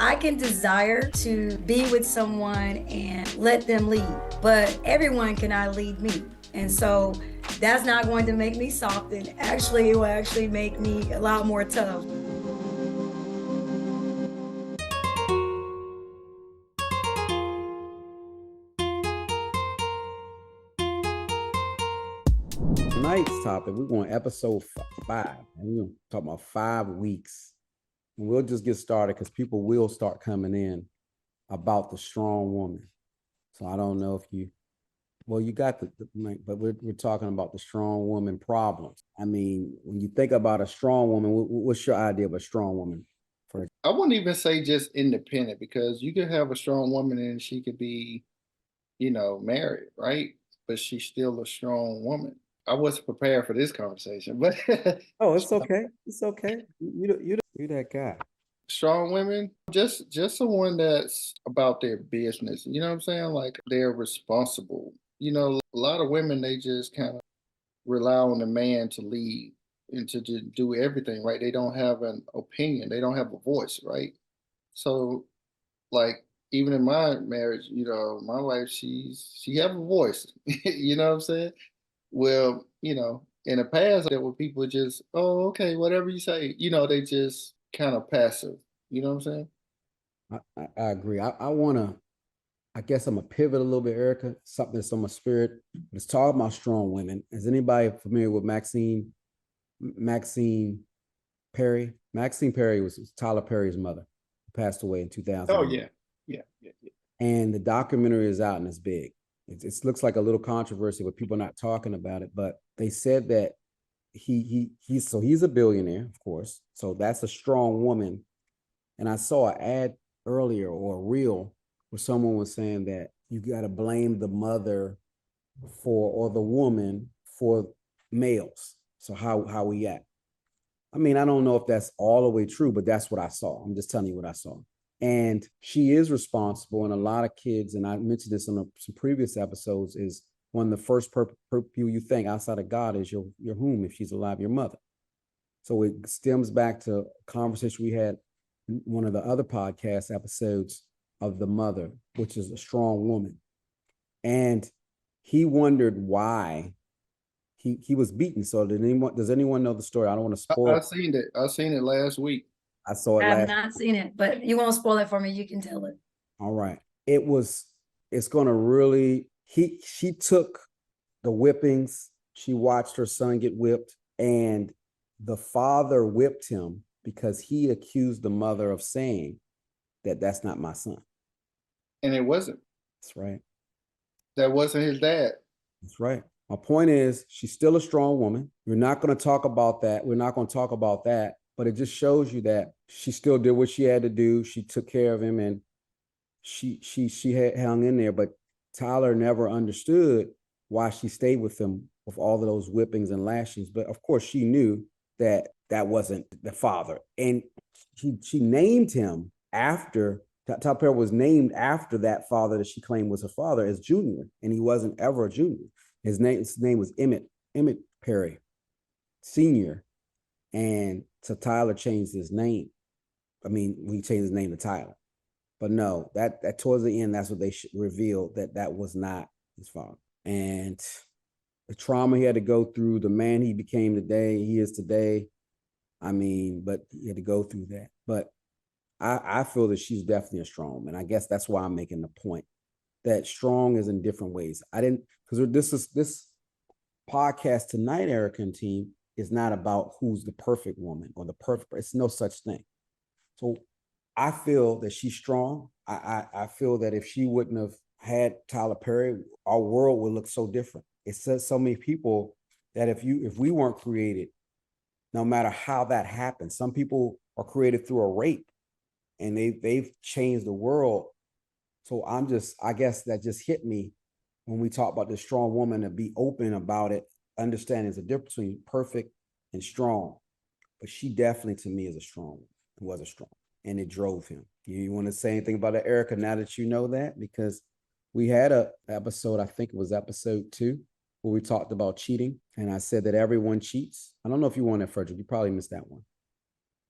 I can desire to be with someone and let them lead, but everyone cannot lead me. And so that's not going to make me soften. Actually, it will actually make me a lot more tough. Tonight's topic, we're going episode 5, and we're going to talk about 5 weeks. And we'll just get started because people will start coming in about the strong woman. So I don't know if you got but we're talking about the strong woman problems. I mean, when you think about a strong woman, what's your idea of a strong woman? I wouldn't even say just independent, because you could have a strong woman and she could be, married, right? But she's still a strong woman. I wasn't prepared for this conversation, but Oh, it's okay. It's okay. You're that guy. strong women, just someone that's about their business. You know what I'm saying? Like, they're responsible. A lot of women, they just kind of rely on the man to lead and to do everything, right? They don't have an opinion. They don't have a voice, right? So, like, even in my marriage, my wife, she have a voice. You know what I'm saying? Well, in the past, there were people just, oh, okay, whatever you say, they just kind of passive. You know what I'm saying? I agree. I guess I'm gonna pivot a little bit, Erica. Something that's on my spirit. Let's talk about strong women. Is anybody familiar with Maxine Perry? Maxine Perry was Tyler Perry's mother, who passed away in 2000. Oh yeah, yeah. And the documentary is out and it's big. It looks like a little controversy, but people are not talking about it. But they said that he's a billionaire, of course. So that's a strong woman. And I saw an ad earlier, or a reel, where someone was saying that you got to blame the mother or the woman for males. So how we act. I mean, I don't know if that's all the way true, but that's what I saw. I'm just telling you what I saw. And she is responsible. And a lot of kids, and I mentioned this on some previous episodes, is one of the first people you think outside of God is your whom, if she's alive, your mother. So it stems back to a conversation we had in one of the other podcast episodes of the mother, which is a strong woman. And he wondered why he was beaten. So does anyone know the story? I don't want to spoil I seen it. I seen it last week. I saw it I have last. not seen it, but you won't spoil it for me. You can tell it. All right. It's gonna really she took the whippings. She watched her son get whipped, and the father whipped him because he accused the mother of saying that that's not my son. And it wasn't. That's right. That wasn't his dad. That's right. My point is, she's still a strong woman. We're not going to talk about that. We're not going to talk about that. But it just shows you that she still did what she had to do. She took care of him, and she had hung in there. But Tyler never understood why she stayed with him with all of those whippings and lashings. But of course, she knew that that wasn't the father, and she named him after. Tyler Perry was named after that father that she claimed was her father as Junior, and he wasn't ever a junior. His name was Emmett Perry Sr. And so Tyler changed his name. I mean, we changed his name to Tyler. But no, that towards the end, that's what they revealed, that was not his father. And the trauma he had to go through, the man he became today, he is today. I mean, but he had to go through that. But I feel that she's definitely a strong woman. I guess that's why I'm making the point that strong is in different ways. Because this podcast tonight, Erica and team, is not about who's the perfect woman or the perfect. It's no such thing. So I feel that she's strong. I feel that if she wouldn't have had Tyler Perry, our world would look so different. It says so many people that if we weren't created, no matter how that happens, some people are created through a rape, and they've changed the world. So I guess that just hit me when we talk about this strong woman, to be open about it, understanding there's a difference between perfect and strong. But she definitely, to me, is a strong woman, was a strong, and it drove him. You want to say anything about it, Erica, now that you know that? Because we had a episode, I think it was episode 2, where we talked about cheating, and I said that everyone cheats. I don't know if you want that, Frederick. You probably missed that one.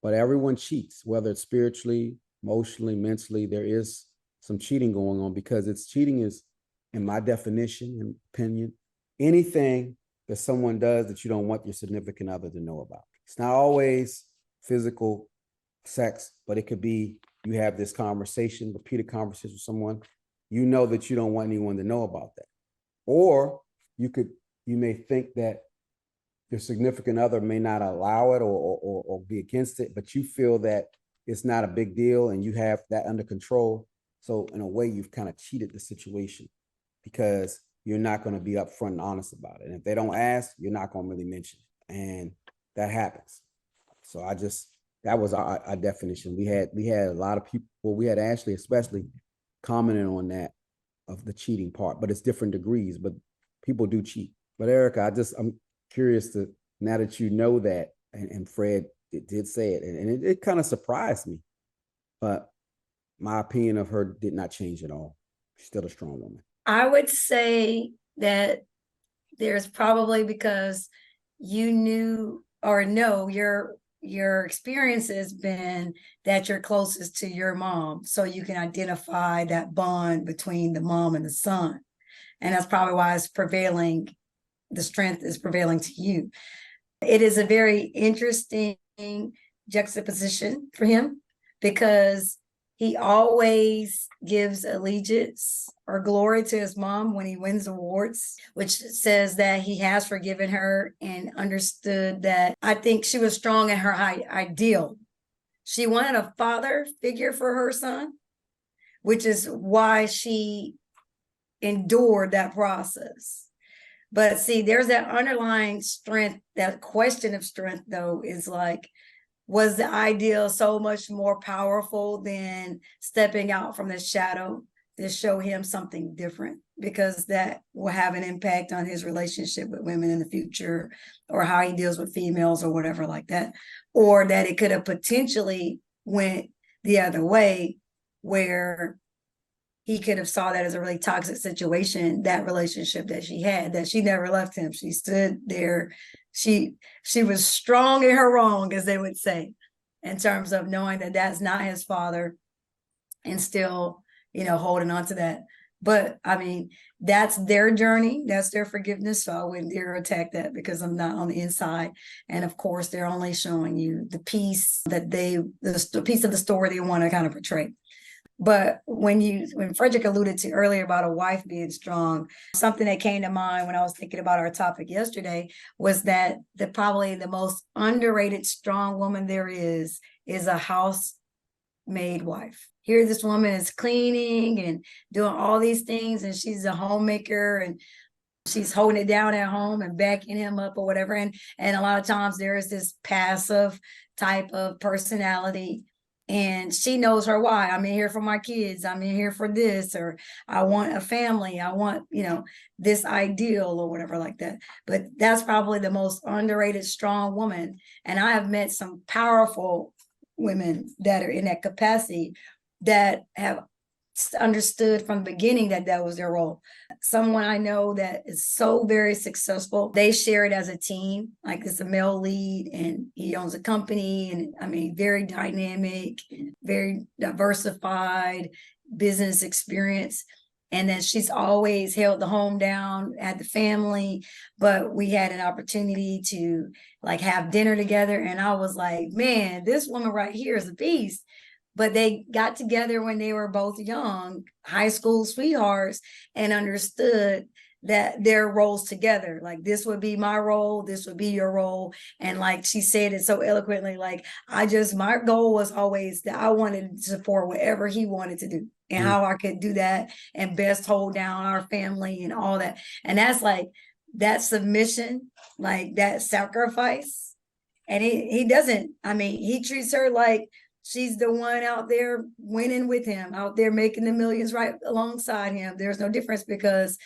But everyone cheats, whether it's spiritually, emotionally, mentally, there is some cheating going on, because cheating is, in my definition and opinion, anything that someone does that you don't want your significant other to know about. It's not always physical sex, but it could be you have this conversation, repeated conversation with someone, you know that you don't want anyone to know about that. Or you may think that your significant other may not allow it or be against it, but you feel that it's not a big deal and you have that under control. So in a way, you've kind of cheated the situation, because you're not going to be upfront and honest about it. And if they don't ask, you're not going to really mention it. And that happens. So that was our definition. We had a lot of people, we had Ashley especially commenting on that, of the cheating part, but it's different degrees, but people do cheat. But Erica, I'm curious to, now that you know that, and Fred did say it, and it kind of surprised me, but my opinion of her did not change at all. She's still a strong woman. I would say that there's probably, because you knew or know your experience has been that you're closest to your mom, so you can identify that bond between the mom and the son, and that's probably why it's prevailing. The strength is prevailing to you. It is a very interesting juxtaposition for him, because he always gives allegiance or glory to his mom when he wins awards, which says that he has forgiven her and understood that. I think she was strong in her ideal. She wanted a father figure for her son, which is why she endured that process. But see, there's that underlying strength, that question of strength, though, is like, was the ideal so much more powerful than stepping out from the shadow to show him something different? Because that will have an impact on his relationship with women in the future, or how he deals with females or whatever like that. Or that it could have potentially went the other way, where he could have saw that as a really toxic situation, that relationship that she had, that she never left him. She stood there. She was strong in her wrong, as they would say, in terms of knowing that that's not his father, and still, holding on to that. But I mean, that's their journey. That's their forgiveness. So I wouldn't dare attack that, because I'm not on the inside. And of course, they're only showing you the piece that the piece of the story they want to kind of portray. But when Frederick alluded to earlier about a wife being strong, something that came to mind when I was thinking about our topic yesterday was that probably the most underrated strong woman there is a housemaid wife. Here, this woman is cleaning and doing all these things, and she's a homemaker, and she's holding it down at home and backing him up or whatever. And a lot of times there is this passive type of personality. And she knows her why. I'm in here for my kids. I'm in here for this, or I want a family. I want, this ideal or whatever like that. But that's probably the most underrated strong woman. And I have met some powerful women that are in that capacity, that have understood from the beginning that was their role. Someone I know that is so very successful, they share it as a team. Like, it's a male lead and he owns a company, and I mean, very dynamic, very diversified business experience. And then she's always held the home down, had the family, but we had an opportunity to have dinner together. And I was like, man, this woman right here is a beast. But they got together when they were both young, high school sweethearts, and understood that their roles together, like, this would be my role, this would be your role. And she said it so eloquently, my goal was always that I wanted to support whatever he wanted to do, and how I could do that and best hold down our family and all that. And that's that submission, that sacrifice. And he doesn't, he treats her like she's the one out there winning with him, out there making the millions right alongside him. There's no difference, because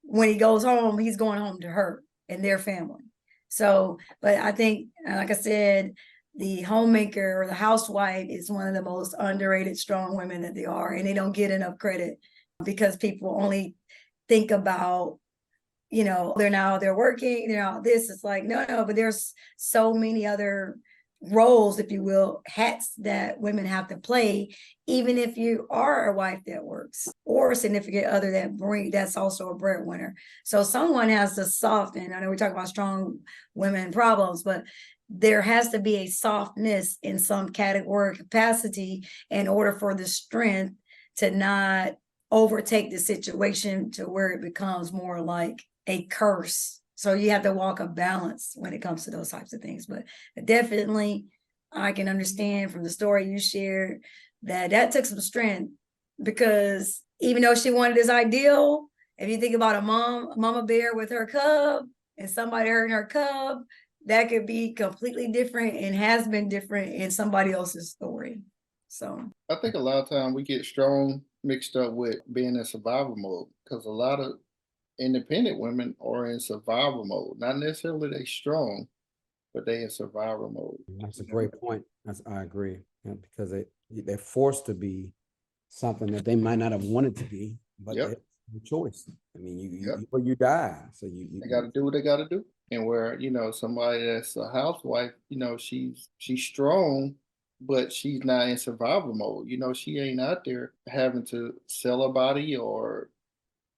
when he goes home, he's going home to her and their family. So, but I think, like I said, the homemaker or the housewife is one of the most underrated strong women that they are. And they don't get enough credit, because people only think about, they're working, they're all this. It's like, no, but there's so many other roles, if you will, hats that women have to play, even if you are a wife that works or a significant other that's also a breadwinner. So someone has to soften. I know we talk about strong women problems, but there has to be a softness in some category capacity in order for the strength to not overtake the situation to where it becomes more like a curse. So you have to walk a balance when it comes to those types of things. But definitely, I can understand from the story you shared that took some strength, because even though she wanted this ideal, if you think about a mama bear with her cub and somebody hurting her cub, that could be completely different and has been different in somebody else's story. So I think a lot of time we get strong mixed up with being in survival mode, because a lot of independent women are in survival mode. Not necessarily they strong, but they in survival mode. That's a You know? great point. I agree. Yeah, because they're forced to be something that they might not have wanted to be, but Yep. they have a choice. I mean, Yep. you die. So They got to do what they got to do. And where somebody that's a housewife, she's strong, but she's not in survival mode. She ain't out there having to sell her body or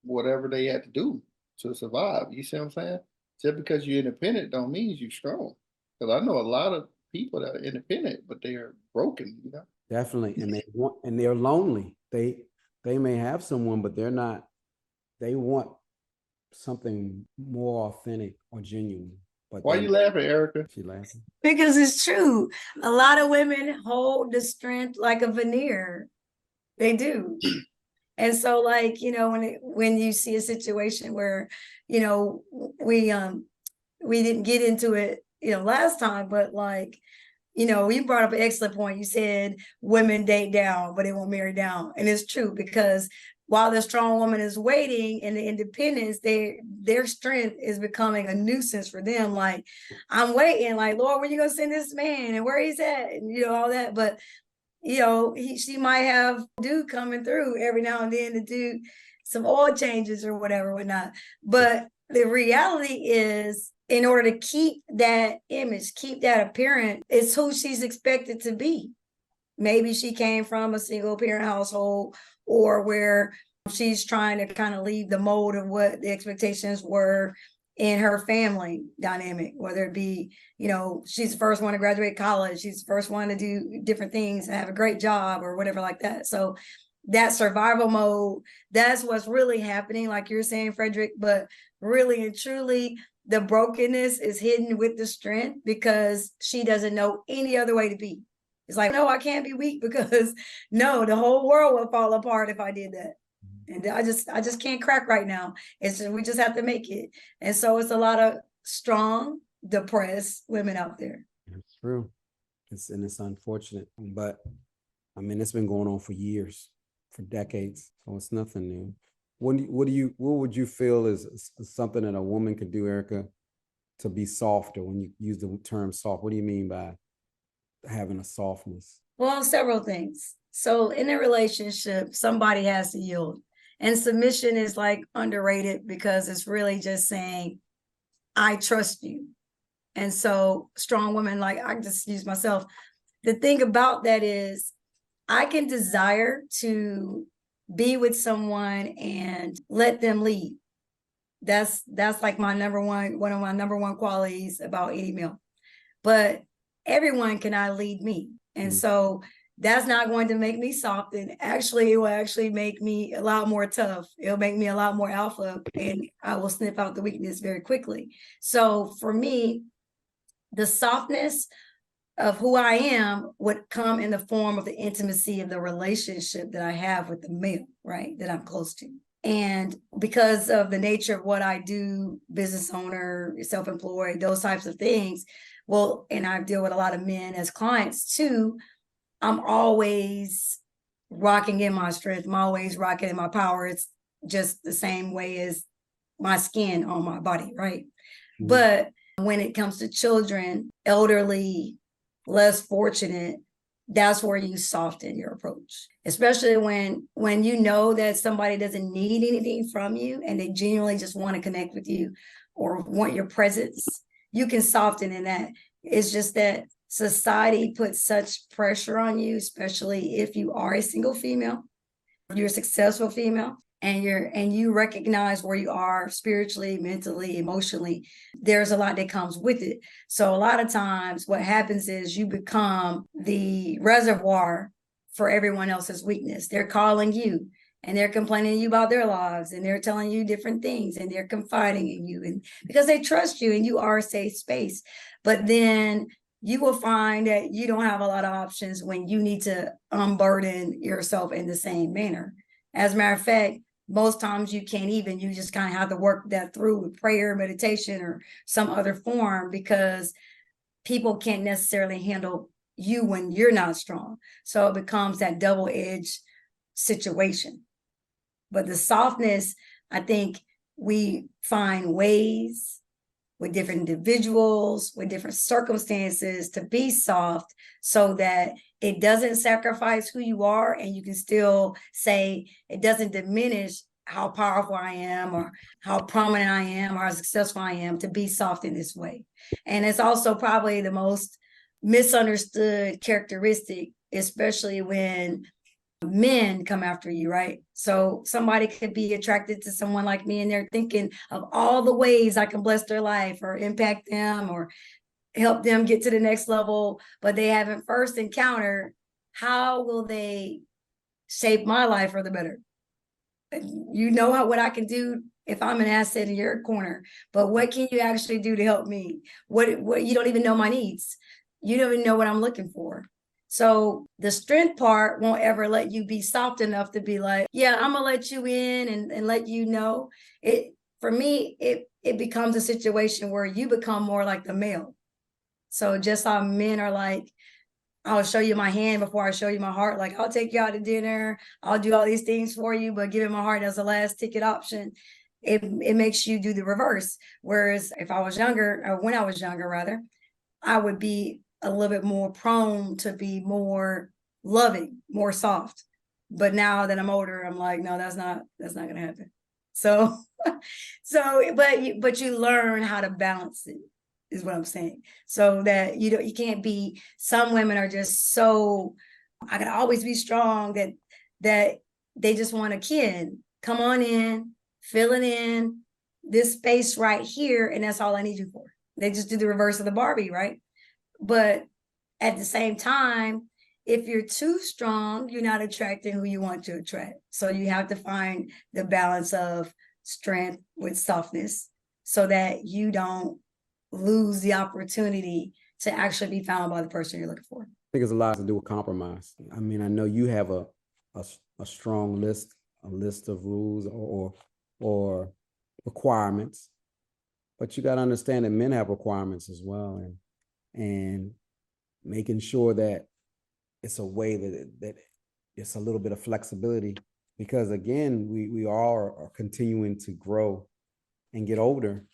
whatever they had to do to survive. You see what I'm saying? Just because you're independent don't mean you're strong. Because I know a lot of people that are independent, but they are broken. definitely, and they're lonely. They may have someone, but they're not. They want something more authentic or genuine. But Why you laughing, Erica? she laughing. because it's true, a lot of women hold the strength like a veneer. They do. And so, like, when you see a situation where, you know, we didn't get into it, last time, but like, you brought up an excellent point. You said women date down, but they won't marry down. And it's true, because while the strong woman is waiting in the independence, their strength is becoming a nuisance for them. Like, I'm waiting, like, Lord, where you gonna send this man and where he's at, and all that. But she might have dude coming through every now and then to do some oil changes or whatever, whatnot. But the reality is, in order to keep that image, keep that appearance, it's who she's expected to be. Maybe she came from a single parent household, or where she's trying to kind of leave the mold of what the expectations were in her family dynamic, whether it be, she's the first one to graduate college, she's the first one to do different things and have a great job or whatever like that. So that survival mode, that's what's really happening, like you're saying, Frederick. But really and truly, the brokenness is hidden with the strength, because she doesn't know any other way to be. It's like, no, I can't be weak, because no, the whole world would fall apart if I did that. And I just can't crack right now. We just have to make it. And so it's a lot of strong, depressed women out there. It's true. It's unfortunate, but I mean, it's been going on for years, for decades. So it's nothing new. What would you feel is something that a woman could do, Erica, to be softer? When you use the term soft, what do you mean by having a softness? Well, several things. So in a relationship, somebody has to yield. And submission is like underrated, because it's really just saying, I trust you. And so strong women, like, I just use myself. The thing about that is, I can desire to be with someone and let them lead. That's like one of my number one qualities about any male. But everyone cannot lead me. And so that's not going to make me soft. And actually, it will actually make me a lot more tough. It'll make me a lot more alpha, and I will sniff out the weakness very quickly. So for me, the softness of who I am would come in the form of the intimacy of the relationship that I have with the male, right, that I'm close to. And because of the nature of what I do, business owner, self-employed, those types of things, well, and I deal with a lot of men as clients too, I'm always rocking in my strength. I'm always rocking in my power. It's just the same way as my skin on my body, right? Mm-hmm. But when it comes to children, elderly, less fortunate, that's where you soften your approach, especially when you know that somebody doesn't need anything from you and they genuinely just want to connect with you or want your presence. You can soften in that. It's just that society puts such pressure on you, especially if you are a single female, you're a successful female, and you recognize where you are spiritually, mentally, emotionally. There's a lot that comes with it. So a lot of times what happens is you become the reservoir for everyone else's weakness. They're calling you and they're complaining to you about their lives, and they're telling you different things, and they're confiding in you, and because they trust you and you are a safe space. But then you will find that you don't have a lot of options when you need to unburden yourself in the same manner. As a matter of fact, most times you can't even, you just kind of have to work that through with prayer, meditation, or some other form, because people can't necessarily handle you when you're not strong. So it becomes that double-edged situation. But the softness, I think we find ways with different individuals, with different circumstances, to be soft so that it doesn't sacrifice who you are, and you can still say it doesn't diminish how powerful I am or how prominent I am or how successful I am, to be soft in this way. And it's also probably the most misunderstood characteristic, especially when men come after you, right? So somebody could be attracted to someone like me, and they're thinking of all the ways I can bless their life or impact them or help them get to the next level, but they haven't first encountered how will they shape my life for the better. You know what I can do if I'm an asset in your corner, but what can you actually do to help me? What you don't even know my needs. You don't even know what I'm looking for. So the strength part won't ever let you be soft enough to be like, yeah, I'm gonna let you in and let you know. It for me, it becomes a situation where you become more like the male. So just how men are like, I'll show you my hand before I show you my heart. Like, I'll take you out to dinner. I'll do all these things for you, but giving my heart as the last ticket option, it makes you do the reverse. Whereas if I was younger, or when I was younger, rather, I would be a little bit more prone to be more loving, more soft. But now that I'm older, I'm like, no, that's not gonna happen. So, but you learn how to balance it, is what I'm saying. So that you can't be. Some women are just so, I gotta always be strong, that they just want a kid. Come on in, fill it in this space right here, and that's all I need you for. They just do the reverse of the Barbie, right? But at the same time, if you're too strong, you're not attracting who you want to attract. So you have to find the balance of strength with softness so that you don't lose the opportunity to actually be found by the person you're looking for. I think it's a lot to do with compromise. I mean, I know you have a strong list, a list of rules or requirements, but you got to understand that men have requirements as well, and making sure that it's a way that it's a little bit of flexibility, because again, we all are continuing to grow and get older,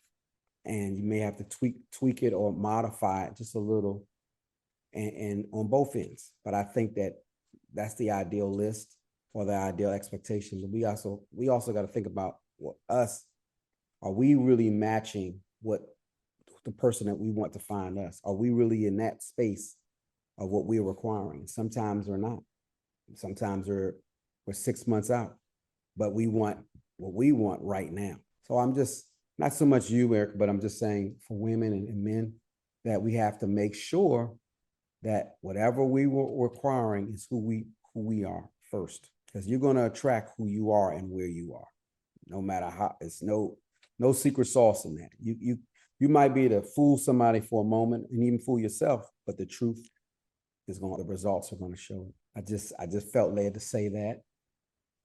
and you may have to tweak it or modify it just a little, and on both ends. But I think that's the ideal list or the ideal expectation. But we also got to think about us. Are we really matching what the person that we want to find us? Are we really in that space of what we're requiring? Sometimes we're not. Sometimes we're 6 months out, but we want what we want right now. So I'm just, not so much you, Eric, but I'm just saying for women and men, that we have to make sure that whatever we were requiring is who we are first, because you're going to attract who you are and where you are, no matter how. It's no secret sauce in that. You might be able to fool somebody for a moment and even fool yourself, but the truth is the results are going to show it. I just felt led to say that.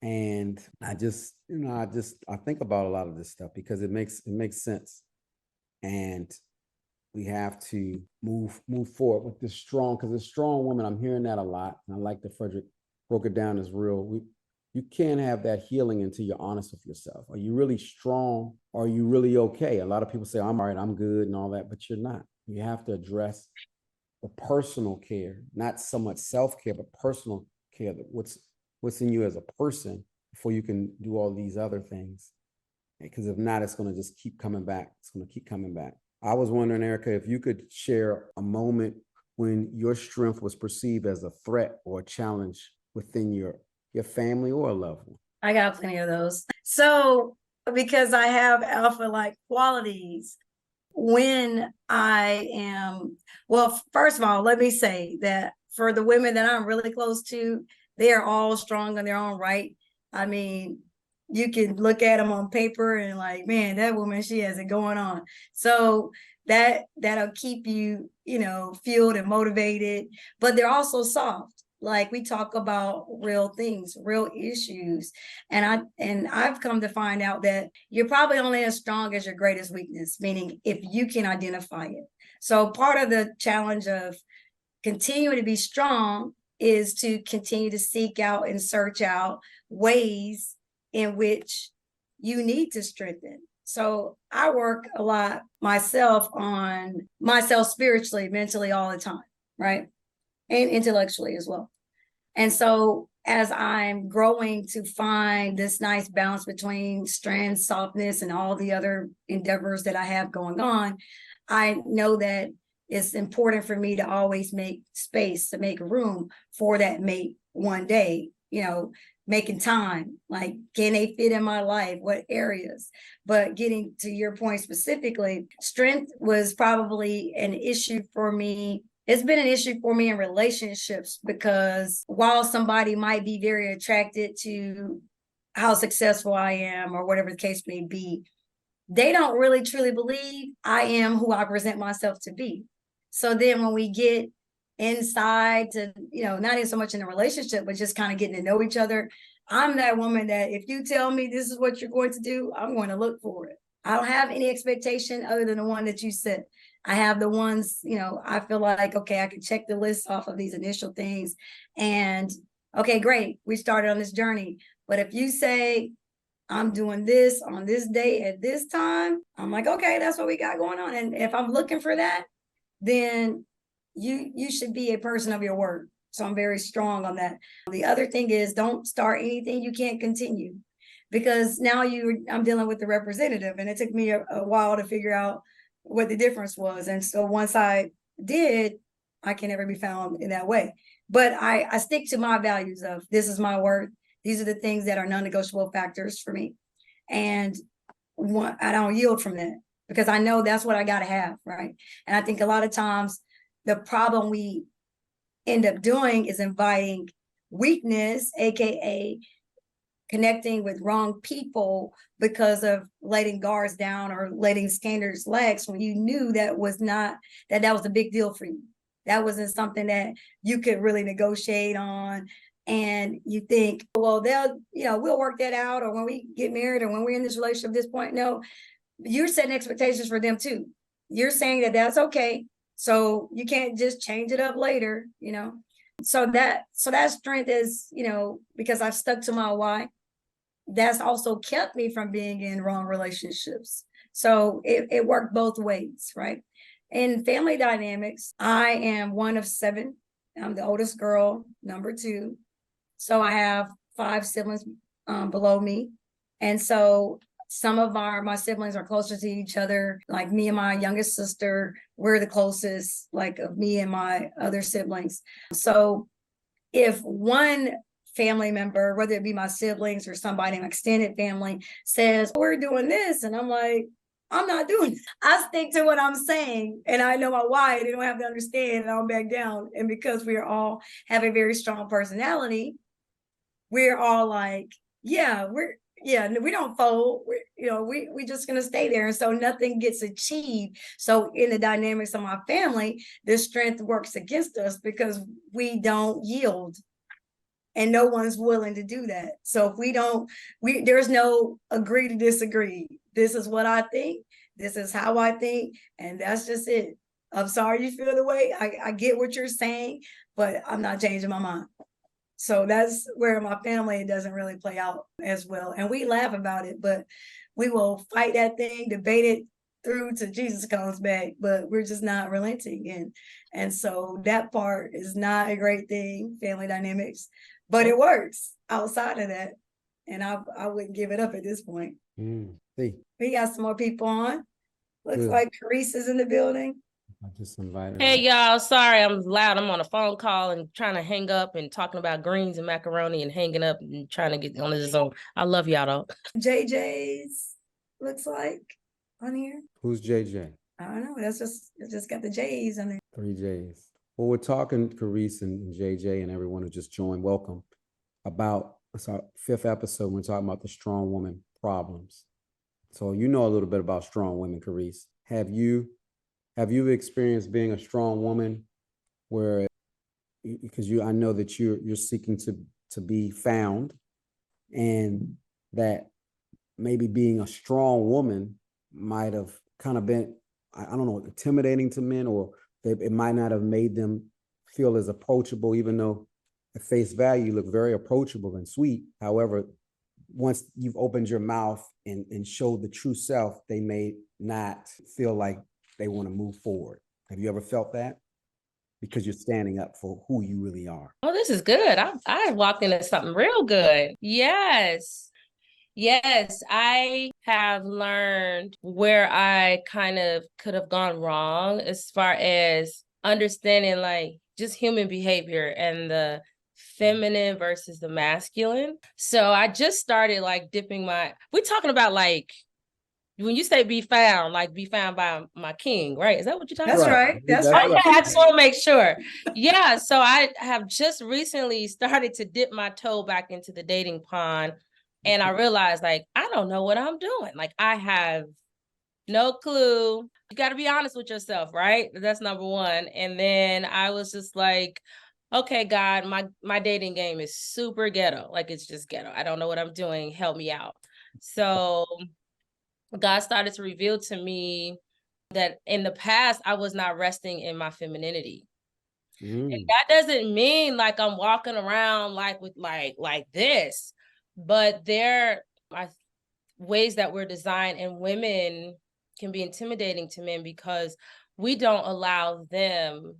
And I think about a lot of this stuff because it makes sense. And we have to move forward with this strong, because a strong woman, I'm hearing that a lot. And I like that Frederick broke it down as real. You can't have that healing until you're honest with yourself. Are you really strong? Are you really okay? A lot of people say, I'm all right, I'm good and all that, but you're not. You have to address the personal care, not so much self-care, but personal care, that what's in you as a person before you can do all these other things. Because if not, it's going to just keep coming back. It's going to keep coming back. I was wondering, Erica, if you could share a moment when your strength was perceived as a threat or a challenge within your family or a loved one? I got plenty of those. So because I have alpha-like qualities, when I am, well, first of all, let me say that for the women that I'm really close to, they are all strong in their own right. I mean, you can look at them on paper and like, man, that woman, she has it going on. So that'll keep you, fueled and motivated, but they're also soft. Like we talk about real things, real issues. And I've come to find out that you're probably only as strong as your greatest weakness, meaning if you can identify it. So part of the challenge of continuing to be strong is to continue to seek out and search out ways in which you need to strengthen. So I work a lot myself on myself spiritually, mentally all the time, right? And intellectually as well. And so as I'm growing to find this nice balance between strength, softness, and all the other endeavors that I have going on, I know that it's important for me to always make space, to make room for that mate one day, making time, like, can they fit in my life? What areas? But getting to your point specifically, strength was probably an issue for me. It's been an issue for me in relationships because while somebody might be very attracted to how successful I am or whatever the case may be, they don't really truly believe I am who I present myself to be. So then when we get inside to, not even so much in a relationship, but just kind of getting to know each other, I'm that woman that if you tell me this is what you're going to do, I'm going to look for it. I don't have any expectation other than the one that you set. I have the ones, I feel like, okay, I can check the list off of these initial things and okay, great. We started on this journey. But if you say, I'm doing this on this day at this time, I'm like, okay, that's what we got going on. And if I'm looking for that, then you should be a person of your word. So I'm very strong on that. The other thing is don't start anything you can't continue, because now I'm dealing with the representative, and it took me a while to figure out what the difference was. And so once I did, I can never be found in that way. But I stick to my values of this is my worth. These are the things that are non-negotiable factors for me. And I don't yield from that because I know that's what I got to have, right? And I think a lot of times the problem we end up doing is inviting weakness, AKA connecting with wrong people because of letting guards down or letting standards lax when you knew that was a big deal for you. That wasn't something that you could really negotiate on. And you think, well, we'll work that out, or when we get married or when we're in this relationship at this point. No, you're setting expectations for them too. You're saying that that's okay. So you can't just change it up later, So that strength is, because I've stuck to my why, that's also kept me from being in wrong relationships. So it worked both ways, right? In family dynamics, I am one of 7. I'm the oldest girl, number 2. So I have 5 siblings below me. And so some of my siblings are closer to each other. Like me and my youngest sister, we're the closest, like of me and my other siblings. So if one family member, whether it be my siblings or somebody in my extended family, says, we're doing this, and I'm like, I'm not doing it. I stick to what I'm saying, and I know my why. They don't have to understand, and I'll back down. And because we all have a very strong personality, we're all like, we don't fold. We just gonna stay there, and so nothing gets achieved. So in the dynamics of my family, this strength works against us because we don't yield, and no one's willing to do that. So if there's no agree to disagree. This is what I think. This is how I think, and that's just it. I'm sorry you feel the way. I get what you're saying, but I'm not changing my mind. So that's where my family doesn't really play out as well. And we laugh about it, but we will fight that thing, debate it through till Jesus comes back, but we're just not relenting. And so that part is not a great thing, family dynamics, but it works outside of that. And I wouldn't give it up at this point. See. We got some more people on. Looks Good. like Carice is in the building. I just invited Hey her. y'all, sorry I'm loud. I'm on a phone call and trying to hang up and talking about greens and macaroni and hanging up and trying to get on the Zoom. I love y'all though. JJ's looks like on here. Who's JJ? I don't know. That's just got the J's on there. 3 J's. Well, we're talking, Carice and JJ and everyone who just joined. Welcome. About it's our 5th episode. We're talking about the strong woman problems. So you know a little bit about strong women, Carice. Have you experienced being a strong woman where, because I know that you're seeking to be found, and that maybe being a strong woman might have kind of been, I don't know, intimidating to men, or it might not have made them feel as approachable, even though at face value you look very approachable and sweet. However, once you've opened your mouth and showed the true self, they may not feel like they want to move forward. Have you ever felt that? Because you're standing up for who you really are. Oh, this is good. I walked into something real good. Yes. Yes, I have learned where I kind of could have gone wrong as far as understanding like just human behavior and the feminine versus the masculine. So I just started like we're talking about like when you say be found, like be found by my king, right? Is that what you're talking That's about? right. That's Okay, right. I just want to make sure. Yeah, so I have just recently started to dip my toe back into the dating pond, and I realized like I don't know what I'm doing. Like I have no clue. You got to be honest with yourself, right? That's number one. And then I was just like, okay, God, my dating game is super ghetto. Like it's just ghetto. I don't know what I'm doing. Help me out. So God started to reveal to me that in the past, I was not resting in my femininity. And that doesn't mean like I'm walking around like with like this, but there are ways that we're designed, and women can be intimidating to men because we don't allow them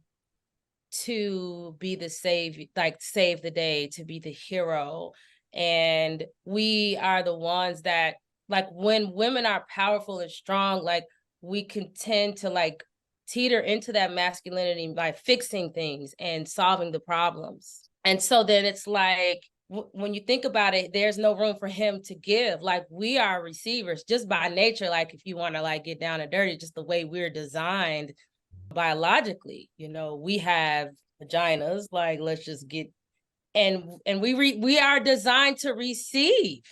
to be the save the day, to be the hero. And we are the ones that, like, when women are powerful and strong, like we can tend to like teeter into that masculinity by fixing things and solving the problems. And so then it's like when you think about it, there's no room for him to give. Like we are receivers just by nature. Like if you want to like get down and dirty, just the way we're designed biologically, you know, we have vaginas, like let's just get, and we are designed to receive.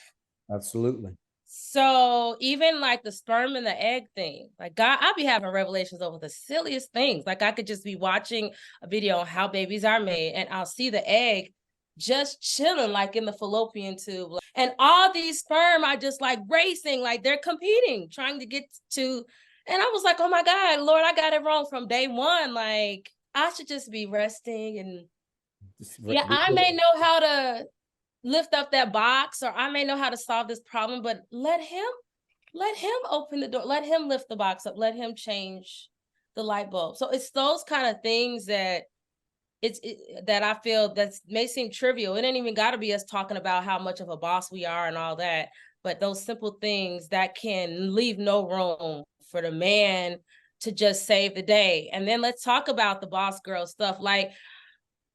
Absolutely. So even like the sperm and the egg thing, like God, I'll be having revelations over the silliest things. Like I could just be watching a video on how babies are made, and I'll see the egg just chilling like in the fallopian tube, and all these sperm are just like racing, like they're competing, trying to get to. And I was like, oh my God, Lord, I got it wrong from day one. Like I should just be resting, and yeah, I may know how to lift up that box, or I may know how to solve this problem, but let him open the door, let him lift the box up, let him change the light bulb. So it's those kind of things that that I feel that may seem trivial. It ain't even got to be us talking about how much of a boss we are and all that, but those simple things that can leave no room for the man to just save the day. And then let's talk about the boss girl stuff. Like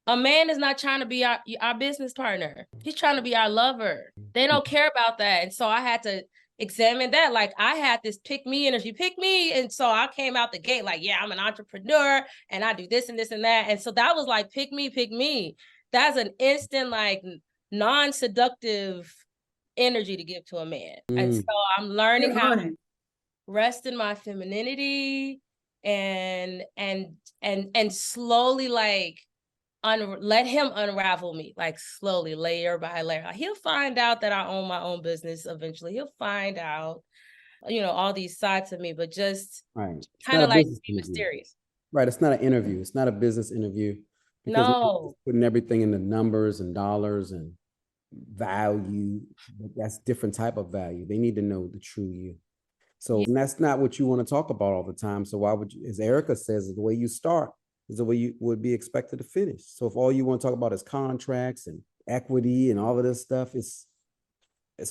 a man is not trying to be our business partner. He's trying to be our lover. They don't care about that. And so I had to examine that. Like I had this pick me energy, pick me. And so I came out the gate like, yeah, I'm an entrepreneur and I do this and this and that. And so that was like, pick me, pick me. That's an instant, like non-seductive energy to give to a man. And so I'm learning how to rest in my femininity and slowly like let him unravel me, like slowly, layer by layer. He'll find out that I own my own business eventually. He'll find out, you know, all these sides of me, but just right. kind of like be mysterious. Right. It's not an interview. It's not a business interview. Because no, putting everything into numbers and dollars and value, that's different type of value. They need to know the true you. So that's not what you want to talk about all the time. So why would you, as Erica says, the way you start is the way you would be expected to finish. So if all you want to talk about is contracts and equity and all of this stuff, it's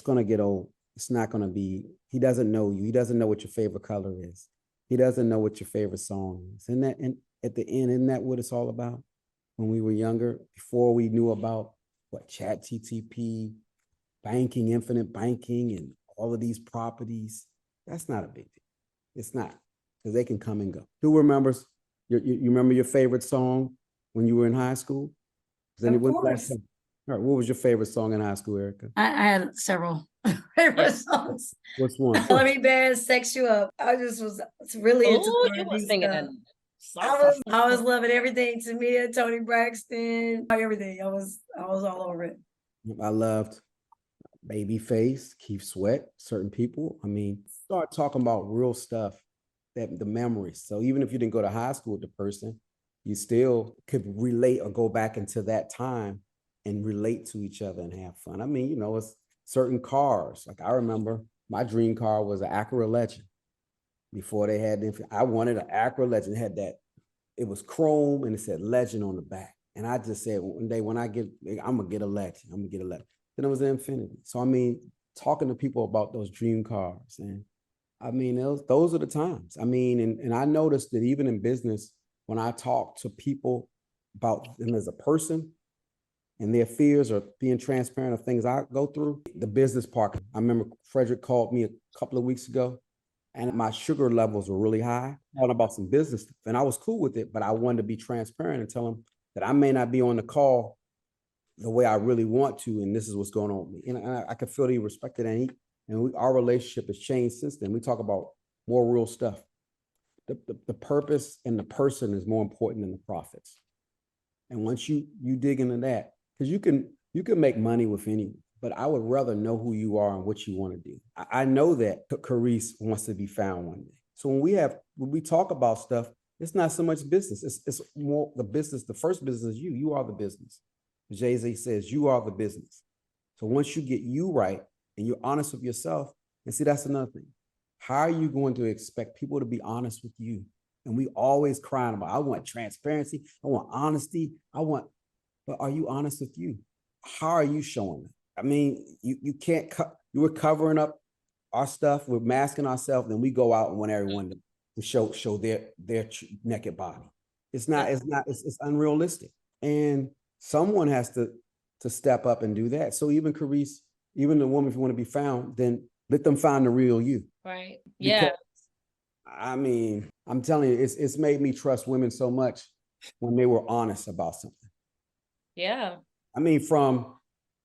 going to get old. It's not going to be, he doesn't know you. He doesn't know what your favorite color is. He doesn't know what your favorite song is. And at the end, isn't that what it's all about? When we were younger, before we knew about what chat TTP, banking, infinite banking, and all of these properties, that's not a big deal. It's not, because they can come and go. Who remembers? You remember your favorite song when you were in high school? Of course. All right, what was your favorite song in high school, Erica? I had several favorite songs. What's one? Let Me Bad, Sex You Up. I just was really into Oh, you R&B were singing stuff. that. I was loving everything. Tamia, Tony Braxton, everything. I was all over it. I loved Babyface, Keith Sweat, certain people. I mean, start talking about real stuff, that the memories. So even if you didn't go to high school with the person, you still could relate or go back into that time and relate to each other and have fun. I mean, you know, it's certain cars. Like I remember my dream car was an Acura Legend. Before they had I wanted an Acura Legend. It had that, it was chrome and it said Legend on the back. And I just said one day when I'm gonna get a Legend. I'm gonna get a Legend. Then it was an Infinity. So I mean, talking to people about those dream cars, and I mean, those are the times. I mean, and I noticed that even in business, when I talk to people about them as a person and their fears or being transparent of things I go through, the business part. I remember Frederick called me a couple of weeks ago and my sugar levels were really high, talking about some business stuff. And I was cool with it, but I wanted to be transparent and tell him that I may not be on the call the way I really want to, and this is what's going on with me. And I could feel that he respected it, and our relationship has changed since then. We talk about more real stuff. The purpose and the person is more important than the profits. And once you dig into that, because you can make money with anyone, but I would rather know who you are and what you want to do. I know that Carice wants to be found one day. So when we talk about stuff, it's not so much business. It's more the business. The first business is you. You are the business. Jay-Z says you are the business. So once you get you right and you're honest with yourself, and see, that's another thing. How are you going to expect people to be honest with you? And we always crying about, I want transparency, I want honesty, but are you honest with you? How are you showing it? I mean, you can't you were covering up our stuff, we're masking ourselves, then we go out and want everyone to show their naked body. It's unrealistic. And someone has to step up and do that. So even Carice, even the woman, if you want to be found, then let them find the real you. Right. Yeah. Because, I mean, I'm telling you, it's made me trust women so much when they were honest about something. Yeah. I mean, from,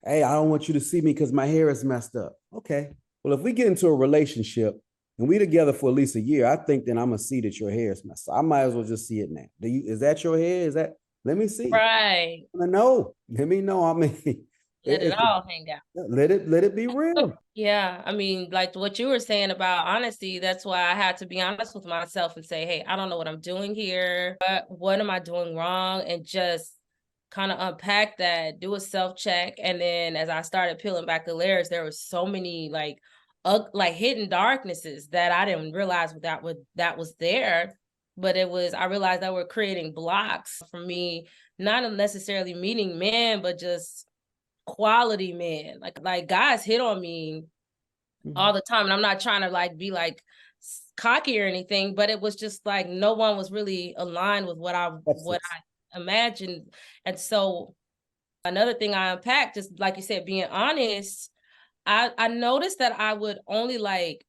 hey, I don't want you to see me because my hair is messed up. Okay. Well, if we get into a relationship and we together for at least a year, I think then I'm gonna see that your hair is messed up. I might as well just see it now. Is that your hair? Let me see. Right. No, let me know. I mean, let it all hang out. Let it be real. Yeah. I mean, like what you were saying about honesty, that's why I had to be honest with myself and say, hey, I don't know what I'm doing here. But what am I doing wrong? And just kind of unpack that, do a self-check. And then as I started peeling back the layers, there were so many like hidden darknesses that I didn't realize that was there. But I realized that we're creating blocks for me, not necessarily meeting men, but just quality men. Like guys hit on me all the time. And I'm not trying to like be like cocky or anything, but it was just like no one was really aligned with what I imagined. And so another thing I unpacked, just like you said, being honest, I noticed that I would only like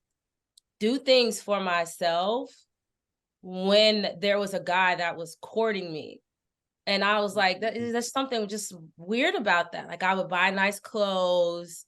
do things for myself when there was a guy that was courting me. And I was like, there's something just weird about that. Like I would buy nice clothes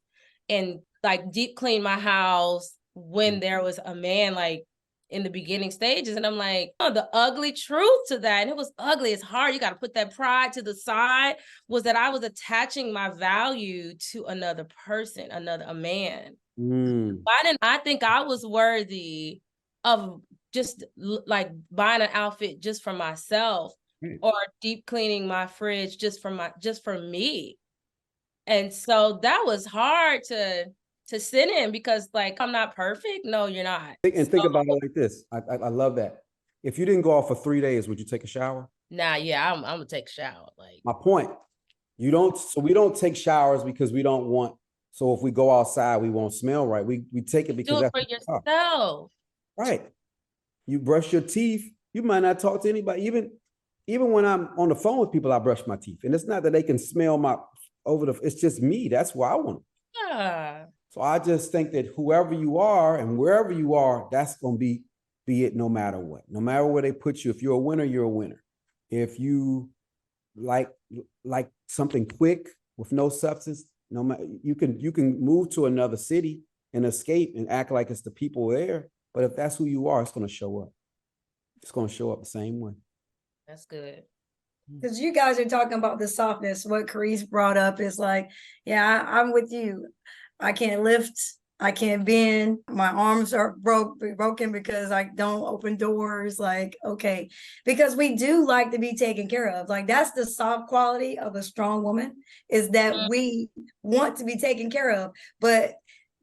and like deep clean my house when there was a man like in the beginning stages. And I'm like, oh, the ugly truth to that. And it was ugly. It's hard. You got to put that pride to the side, was that I was attaching my value to another person, a man. Why didn't I think I was worthy of just like buying an outfit just for myself or deep cleaning my fridge just for me? And so that was hard to sit in because like, I'm not perfect. No, you're not. Think about it like this. I love that. If you didn't go out for 3 days, would you take a shower? Nah, yeah, I'm gonna take a shower. Like my point. We don't take showers because we don't want. So if we go outside, we won't smell right. We take it because do it for yourself. Right. You brush your teeth. You might not talk to anybody. Even when I'm on the phone with people, I brush my teeth. And it's not that they can smell it's just me. That's why I want it. Yeah. So I just think that whoever you are and wherever you are, that's going to be it no matter what. No matter where they put you. If you're a winner, you're a winner. If you like something quick with no substance, no matter, you can move to another city and escape and act like it's the people there. But if that's who you are, it's going to show up. It's going to show up the same way. That's good. Because you guys are talking about the softness. What Carice brought up is like, yeah, I'm with you. I can't lift. I can't bend. My arms are broken because I don't open doors. Like, okay, because we do like to be taken care of. Like, that's the soft quality of a strong woman, is that we want to be taken care of. But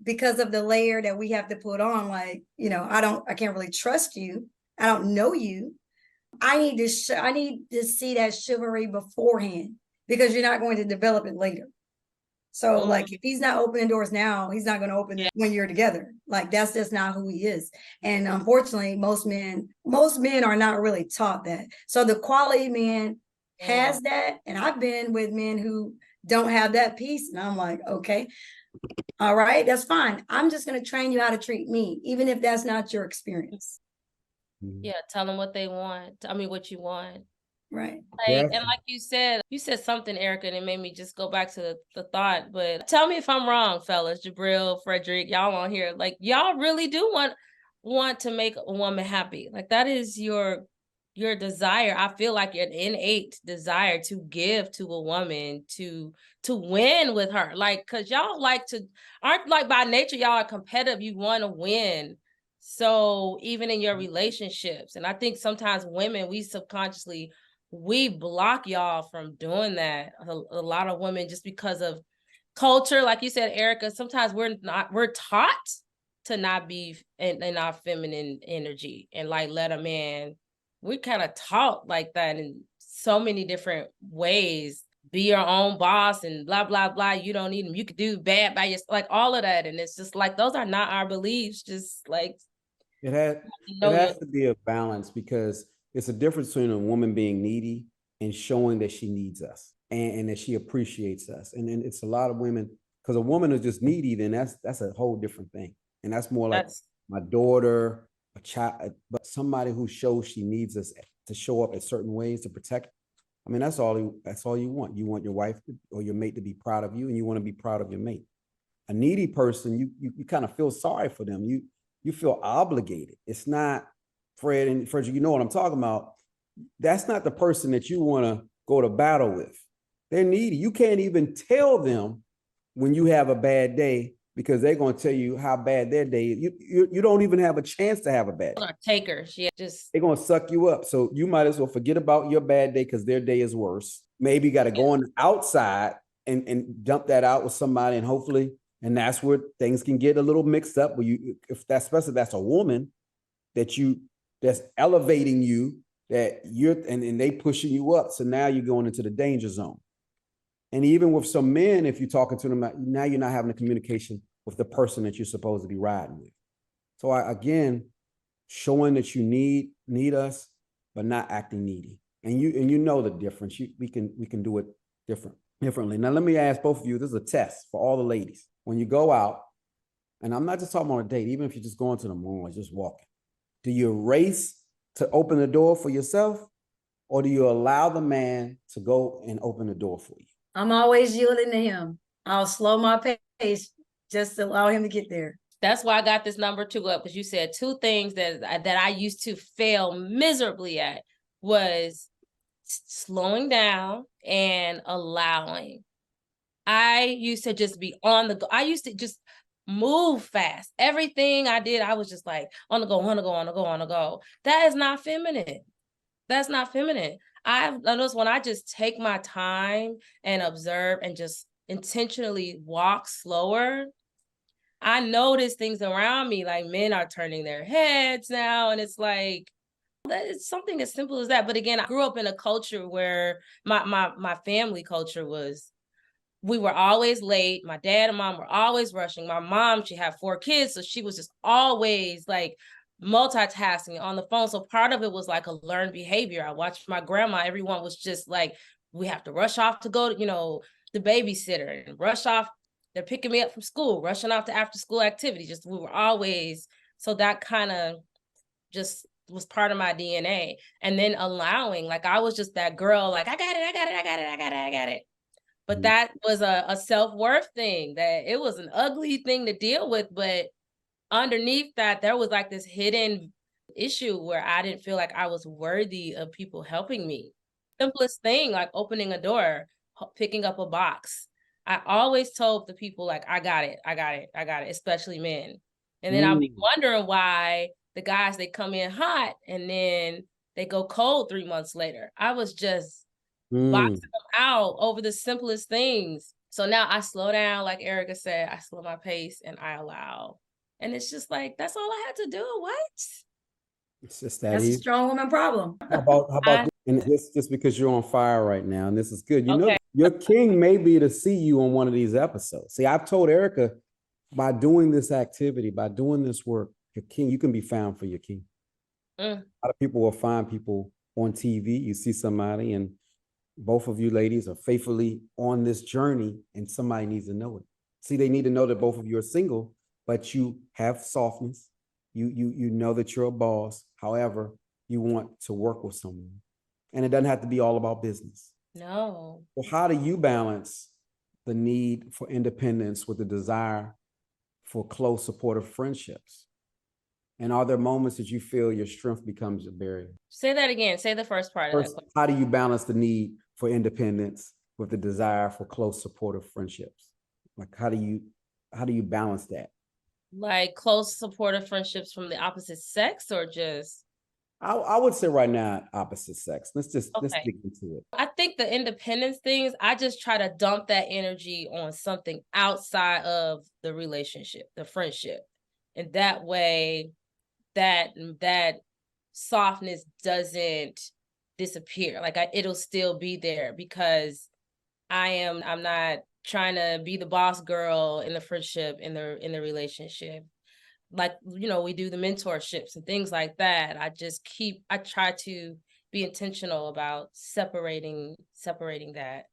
because of the layer that we have to put on, like, you know, I can't really trust you. I don't know you. I need to see that chivalry beforehand, because you're not going to develop it later. So like, if he's not opening doors now, he's not going to open them when you're together. Like, that's just not who he is. And unfortunately, most men are not really taught that. So the quality man has that. And I've been with men who don't have that piece. And I'm like, okay, all right, that's fine. I'm just going to train you how to treat me, even if that's not your experience. Yeah, tell them what they want. I mean, what you want. Right. And like you said something, Erica, and it made me just go back to the thought. But tell me if I'm wrong, fellas, Jurbil, Frederick, y'all on here. Like, y'all really do want to make a woman happy. Like, that is your desire. I feel like an innate desire to give to a woman, to win with her. Like, cause y'all aren't like by nature, y'all are competitive. You want to win. So even in your relationships, and I think sometimes women, we block y'all from doing that. A lot of women, just because of culture, like you said, Erica, sometimes we're taught to not be in our feminine energy and like let a man, we kind of taught like that in so many different ways. Be your own boss and blah, blah, blah. You don't need them. You could do bad by yourself, like all of that. And it's just like, those are not our beliefs. Just like, it has to be a balance, because it's a difference between a woman being needy and showing that she needs us and that she appreciates us. And then it's a lot of women, because a woman is just needy, then that's a whole different thing. And that's more like my daughter, a child, but somebody who shows she needs us to show up in certain ways to protect. I mean, that's all you want. You want your wife or your mate to be proud of you, and you want to be proud of your mate. A needy person, you kind of feel sorry for them. You feel obligated. It's not, Fred, you know what I'm talking about. That's not the person that you want to go to battle with. They're needy. You can't even tell them when you have a bad day, because they're going to tell you how bad their day is. You don't even have a chance to have a bad day. Takers, they're going to suck you up. So you might as well forget about your bad day, because their day is worse. Maybe you got to go on the outside and dump that out with somebody, and hopefully, and that's where things can get a little mixed up. Especially that's a woman that's elevating you, that and they pushing you up. So now you're going into the danger zone. And even with some men, if you're talking to them, now you're not having a communication with the person that you're supposed to be riding with. So again, showing that you need us, but not acting needy. And you know the difference. We can do it differently. Now let me ask both of you. This is a test for all the ladies. When you go out, and I'm not just talking about a date, even if you're just going to the mall, just walking, do you race to open the door for yourself, or do you allow the man to go and open the door for you? I'm always yielding to him. I'll slow my pace just to allow him to get there. That's why I got this number 2 up, because you said 2 things that I used to fail miserably at was slowing down and allowing. I used to just be on the go. I used to just move fast. Everything I did, I was just like on the go. That is not feminine. That's not feminine. I've noticed when I just take my time and observe and just intentionally walk slower, I notice things around me, like men are turning their heads now. And it's like, it's something as simple as that. But again, I grew up in a culture where my family culture was, we were always late. My dad and mom were always rushing. My mom, she had 4 kids, so she was just always like multitasking on the phone. So part of it was like a learned behavior. I watched my grandma, everyone was just like, we have to rush off to go to, the babysitter, and rush off. They're picking me up from school, rushing off to after school activity. Just, we were always, so that kind of just was part of my DNA. And then allowing, like, I was just that girl, like, I got it, I got it, I got it, I got it, I got it. But that was a self-worth thing, that it was an ugly thing to deal with. But underneath that, there was like this hidden issue where I didn't feel like I was worthy of people helping me. Simplest thing, like opening a door, picking up a box. I always told the people, like, I got it, I got it, I got it, especially men. And then I'll be wondering why the guys, they come in hot and then they go cold 3 months later. I was just boxing them out over the simplest things. So now I slow down, like Erica said, I slow my pace and I allow. And it's just like, that's all I had to do. What? It's just that That's a easy. strong woman problem. How about this? And this just because you're on fire right now, and this is good. You know, Okay. your king may be to see you on one of these episodes. See, I've told Erica, by doing this activity, by doing this work, your king, you can be found for your king. A lot of people will find people on TV. You see somebody, and both of you ladies are faithfully on this journey, and somebody needs to know it. See, they need to know that both of you are single, but you have softness. You know that you're a boss. However, you want to work with someone, and it doesn't have to be all about business. No. Well, how do you balance the need for independence with the desire for close, supportive friendships? And are there moments that you feel your strength becomes a barrier? Say that again. Say the first part of that question. How do you balance the need for independence with the desire for close, supportive friendships? Like, how do you balance that? Like close, supportive friendships from the opposite sex, or just? I would say right now, opposite sex. Let's dig into it. I think the independence things, I just try to dump that energy on something outside of the relationship, the friendship. And that way, that softness doesn't disappear. Like, it'll still be there, because I'm not trying to be the boss girl in the friendship, in the relationship. Like, we do the mentorships and things like that. I try to be intentional about separating that.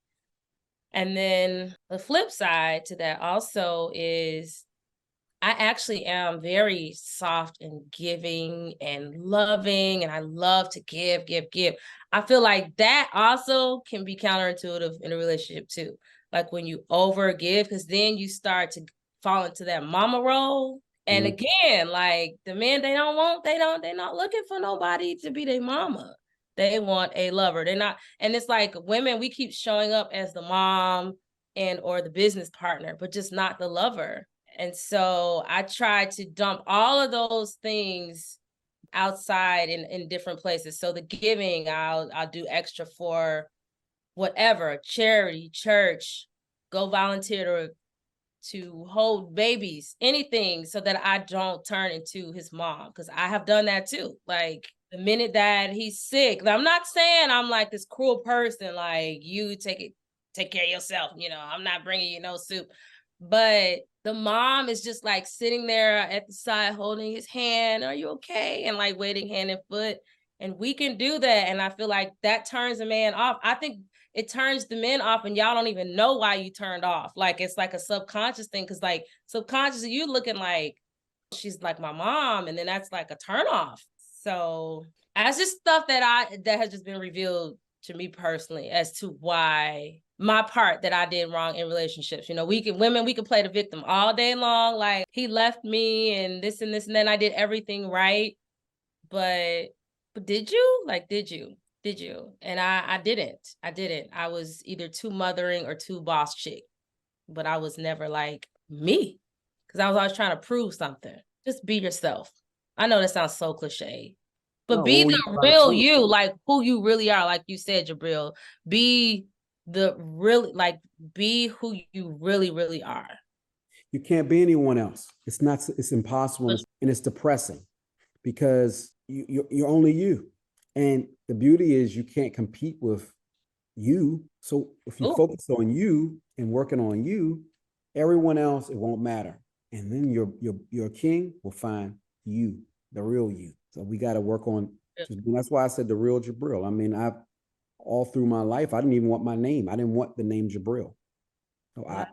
And then the flip side to that also is, I actually am very soft and giving and loving, and I love to give. I feel like that also can be counterintuitive in a relationship too. Like when you overgive, because then you start to fall into that mama role. And again, like the men, they're not looking for nobody to be their mama. They want a lover. They're not, and it's like women, we keep showing up as the mom and or the business partner, but just not the lover. And so I try to dump all of those things outside in different places. So the giving, I'll do extra for whatever, charity, church, go volunteer to hold babies, anything, so that I don't turn into his mom. Because I have done that too. Like the minute that he's sick, I'm not saying I'm like this cruel person, like you take care of yourself. I'm not bringing you no soup. But the mom is just like sitting there at the side, holding his hand. Are you okay? And like waiting hand and foot. And we can do that. And I feel like that turns a man off. I think it turns the men off, and y'all don't even know why you turned off. Like, it's like a subconscious thing. Cause like subconsciously you looking like, she's like my mom. And then that's like a turn off. So that's just stuff that has just been revealed to me personally as to why my part that I did wrong in relationships. We can play the victim all day long. Like, he left me and this and this, and then I did everything right. But did you? Like, did you? And I didn't. I was either too mothering or too boss chick, but I was never like me, because I was always trying to prove something. Just be yourself. I know that sounds so cliche, but No, be well, the real you, like who you really are. Like you said, Jurbil, be who you really, really are. You can't be anyone else. It's impossible, and it's depressing, because you're only you. And the beauty is you can't compete with you. So if you focus on you and working on you, everyone else, it won't matter. And then your king will find you. the real you. So we got to work on, and that's why I said the real Jurbil. I mean, all through my life, I didn't even want my name. I didn't want the name Jurbil. So I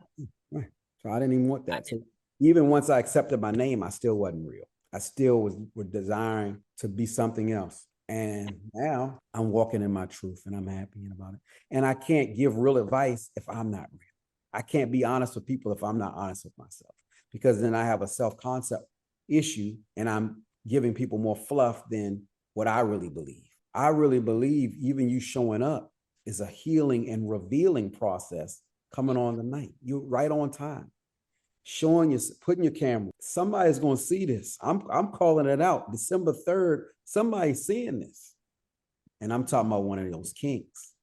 didn't even want that. So even once I accepted my name, I still wasn't real. I still was desiring to be something else. And now I'm walking in my truth and I'm happy about it. And I can't give real advice if I'm not real. I can't be honest with people if I'm not honest with myself, because then I have a self-concept issue and I'm giving people more fluff than what I really believe. I really believe even you showing up is a healing and revealing process coming on the night. You're right on time. Showing you, putting your camera. Somebody's going to see this. I'm calling it out. December 3rd, somebody's seeing this. And I'm talking about one of those kings.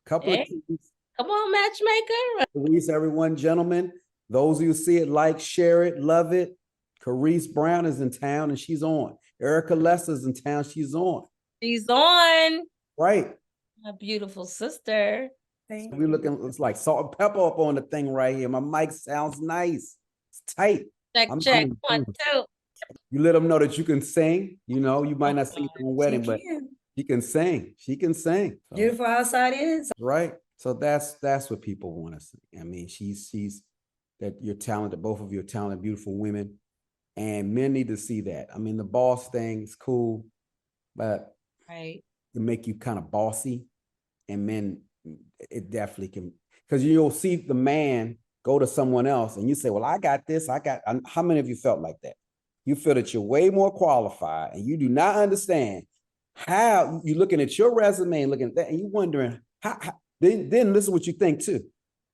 Couple of kings. Come on, matchmaker. Carice, everyone, gentlemen. Those of you who see it, like, share it, love it. Carice Brown is in town and she's on. Erica Lester's in town. She's on. She's on. Right. My beautiful sister. We're looking, it's like salt and pepper up on the thing right here. My mic sounds nice. It's tight. Check. 1, 2. You let them know that you can sing. You know, you might not sing at your wedding, but she can sing. She can sing. So. Beautiful outside in. Right. So that's what people want to see. I mean, she's that you're talented. Both of you are talented, beautiful women. And men need to see that. I mean, the boss thing is cool, but to make you kind of bossy, and men, it definitely can, because you'll see the man go to someone else and you say, well, I got this. How many of you felt like that? You feel that you're way more qualified and you do not understand how you're looking at your resume and looking at that and you're wondering how then this is what you think too.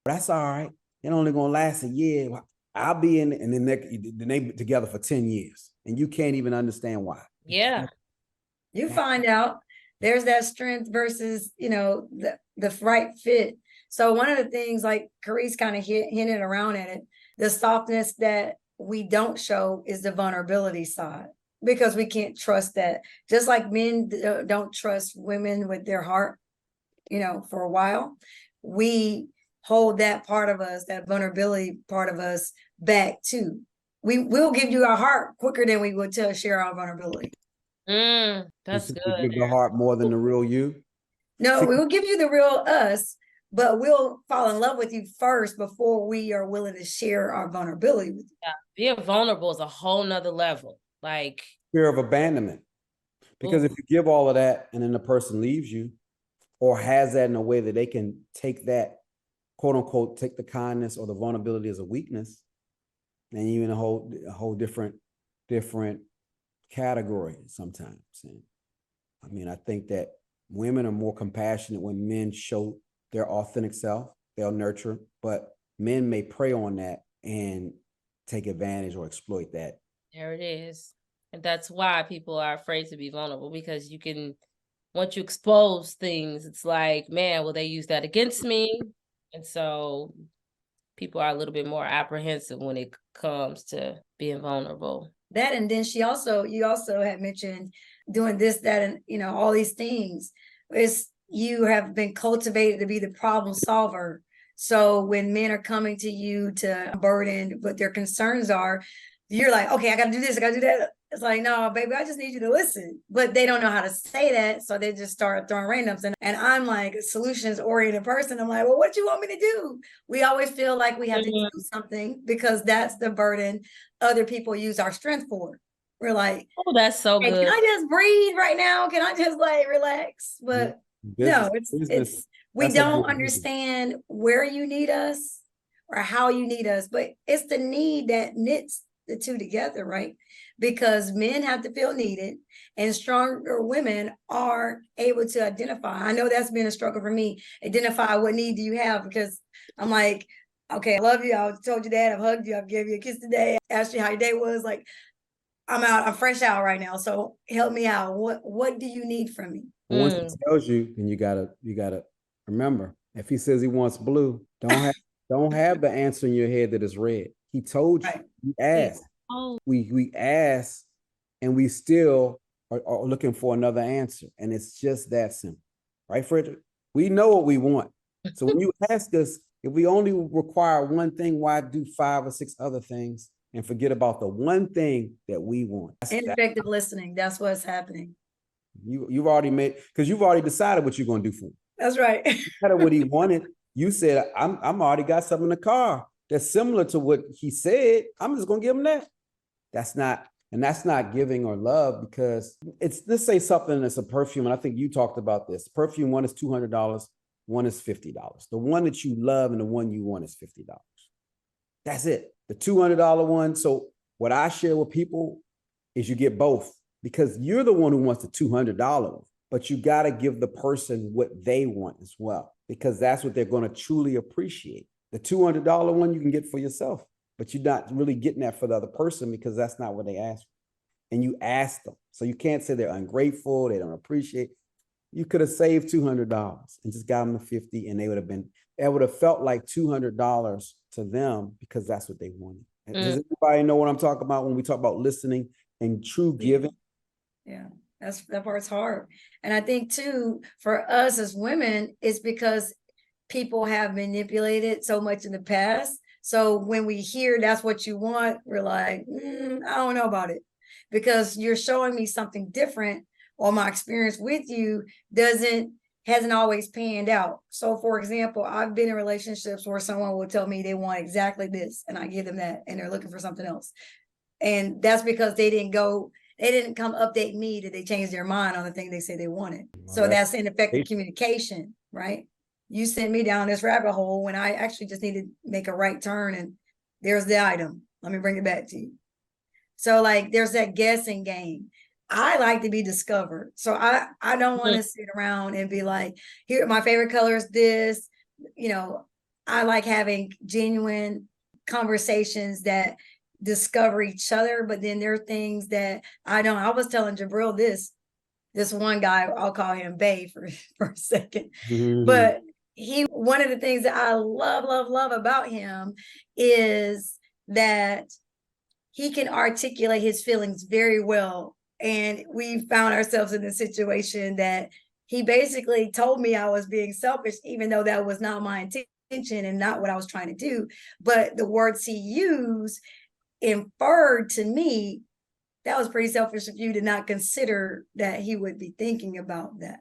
That's all right. It only going to last a year. I'll be in, and then they be together for 10 years and you can't even understand why. Yeah. You find out there's that strength versus, the right fit. So one of the things, like Carice kind of hinted around at it, the softness that we don't show is the vulnerability side, because we can't trust that. Just like men don't trust women with their heart, for a while, we hold that part of us, that vulnerability part of us, back too. We will give you our heart quicker than we would share our vulnerability. That's good. Give the heart more than the real you. No, we will give you the real us, but we'll fall in love with you first before we are willing to share our vulnerability with you. Yeah, being vulnerable is a whole nother level. Like fear of abandonment. Because if you give all of that and then the person leaves you or has that in a way that they can take that, quote unquote, take the kindness or the vulnerability as a weakness, then you're in a whole different category sometimes. And I mean, I think that women are more compassionate when men show their authentic self. They'll nurture, but men may prey on that and take advantage or exploit that. There it is. And that's why people are afraid to be vulnerable, because you can, once you expose things, it's like, man, will they use that against me? And so people are a little bit more apprehensive when it comes to being vulnerable. That, and then you also had mentioned doing this, that, and all these things. You have been cultivated to be the problem solver. So when men are coming to you to burden what their concerns are, you're like, okay, I got to do this, I got to do that. It's like, no, baby, I just need you to listen. But they don't know how to say that. So they just start throwing randoms. And I'm like a solutions-oriented person. I'm like, well, what do you want me to do? We always feel like we have to do something because that's the burden other people use our strength for. We're like, oh, that's so good. Can I just breathe right now? Can I just relax? But no, we don't understand where you need us or how you need us, but it's the need that knits the two together, right? Because men have to feel needed and stronger women are able to identify. I know that's been a struggle for me. Identify what need do you have, because I'm like, okay, I love you. I told you that. I've hugged you. I've given you a kiss today. Asked you how your day was. Like, I'm fresh out right now. So help me out. What do you need from me? Once he tells you, then you gotta remember, if he says he wants blue, don't have the answer in your head that is red. He told you. Right. You asked. Oh. We ask, and we still are looking for another answer. And it's just that simple. Right, Frederick? We know what we want. So when you ask us, if we only require one thing, why do 5 or 6 other things? and forget about the one thing that we want. Ineffective listening. That's what's happening. You've already made, because you've already decided what you're going to do for him. That's right. No matter what he wanted, you said, I'm already got something in the car that's similar to what he said. I'm just going to give him that. That's not giving or love, because let's say something that's a perfume. And I think you talked about this. Perfume, one is $200, one is $50. The one that you love and the one you want is $50. That's it. The $200 one. So what I share with people is you get both, because you're the one who wants the $200, but you got to give the person what they want as well, because that's what they're going to truly appreciate. The $200 one you can get for yourself, but you're not really getting that for the other person, because that's not what they asked for. And you asked them. So you can't say they're ungrateful, they don't appreciate. You could have saved $200 and just got them the $50, and it would have felt like $200 to them, because that's what they wanted. Does anybody know what I'm talking about when we talk about listening and true giving? Yeah, that part's hard. And I think too, for us as women, it's because people have manipulated so much in the past. So when we hear that's what you want, we're like, I don't know about it, because you're showing me something different, or my experience with you hasn't always panned out. So for example, I've been in relationships where someone will tell me they want exactly this, and I give them that, and they're looking for something else. And that's because they didn't come update me that they changed their mind on the thing they say they wanted. So that's ineffective communication, right? You sent me down this rabbit hole when I actually just need to make a right turn, and there's the item. Let me bring it back to you. So like there's that guessing game. I like to be discovered. So I don't want to sit around and be like, here, my favorite color is this. I like having genuine conversations that discover each other, but then there are things that I don't. I was telling Jurbil this one guy, I'll call him Bay for a second, but one of the things that I love about him is that he can articulate his feelings very well. And we found ourselves in a situation that he basically told me I was being selfish, even though that was not my intention and not what I was trying to do. But the words he used inferred to me that was pretty selfish of you to not consider that he would be thinking about that.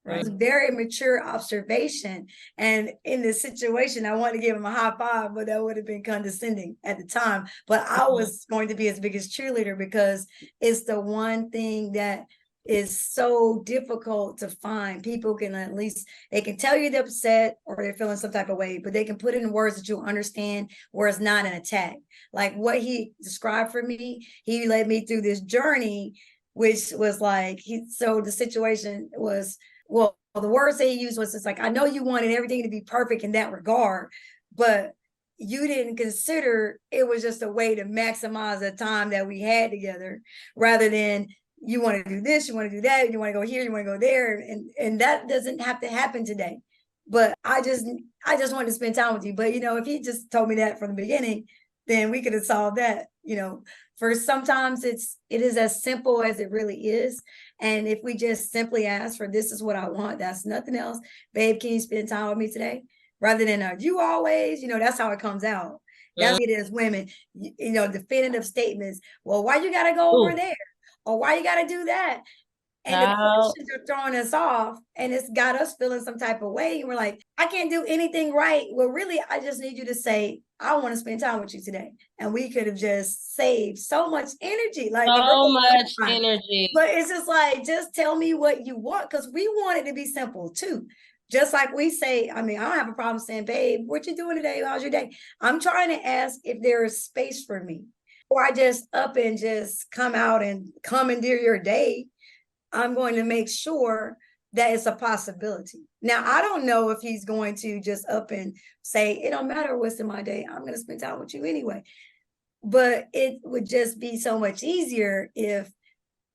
Right. It's a very mature observation. And in this situation, I wanted to give him a high five, but that would have been condescending at the time. But I was going to be his biggest cheerleader, because it's the one thing that is so difficult to find. People can they can tell you they're upset or they're feeling some type of way, but they can put it in words that you understand, where it's not an attack. Like what he described for me, he led me through this journey, which was like, so the situation was, well, the words that he used was just like, I know you wanted everything to be perfect in that regard, but you didn't consider it was just a way to maximize the time that we had together, rather than you want to do this, you want to do that, you want to go here, you want to go there. And that doesn't have to happen today. But I just wanted to spend time with you. But, if he just told me that from the beginning, then we could have solved that. For sometimes it is as simple as it really is. And if we just simply ask for, this is what I want, that's nothing else. Babe, can you spend time with me today? Rather than you always, that's how it comes out. That's it as women, definitive statements. Well, why you got to go over there? Or why you got to do that? And the questions are throwing us off, and it's got us feeling some type of way. And we're like, I can't do anything right. Well, really, I just need you to say, I want to spend time with you today. And we could have just saved so much energy. Like so much energy. But it's just like, just tell me what you want, because we want it to be simple too. Just like we say, I don't have a problem saying, babe, what you doing today? How's your day? I'm trying to ask if there is space for me. Or I just up and just come out and commandeer your day. I'm going to make sure that it's a possibility. Now, I don't know if he's going to just up and say, it don't matter what's in my day, I'm going to spend time with you anyway. But it would just be so much easier if